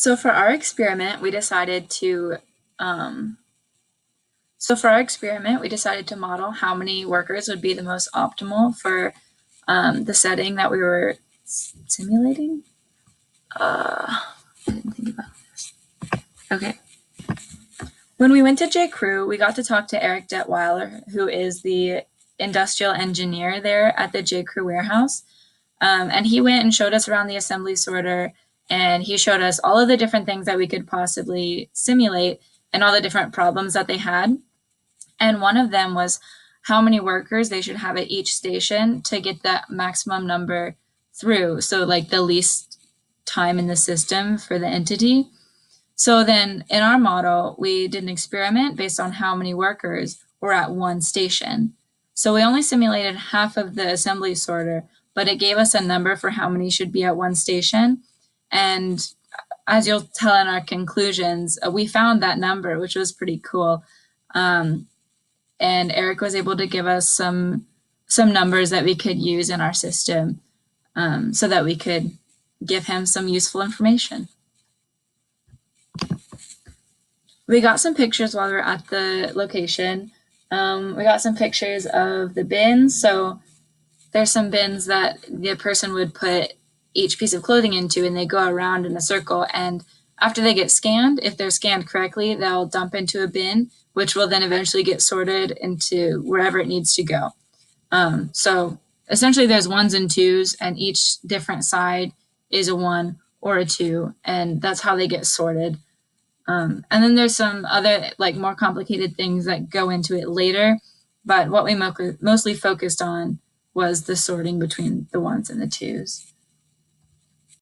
So for our experiment, we decided to um, model how many workers would be the most optimal for the setting that we were simulating. I didn't think about this. Okay. When we went to J.Crew, we got to talk to Eric Detweiler, who is the industrial engineer there at the J.Crew warehouse. And he went and showed us around the assembly sorter, and he showed us all of the different things that we could possibly simulate and all the different problems that they had. And one of them was how many workers they should have at each station to get that maximum number through. So like the least time in the system for the entity. So then in our model, we did an experiment based on how many workers were at one station. So we only simulated half of the assembly sorter, but it gave us a number for how many should be at one station. And as you'll tell in our conclusions, we found that number, which was pretty cool. And Eric was able to give us some numbers that we could use in our system so that we could give him some useful information. We got some pictures while we were at the location. We got some pictures of the bins. So there's some bins that the person would put each piece of clothing into, and they go around in a circle. And after they get scanned, if they're scanned correctly, they'll dump into a bin, which will then eventually get sorted into wherever it needs to go. So essentially there's ones and twos, and each different side is a 1 or a 2, and that's how they get sorted. And then there's some other like more complicated things that go into it later, but what we mostly focused on was the sorting between the 1s and the 2s.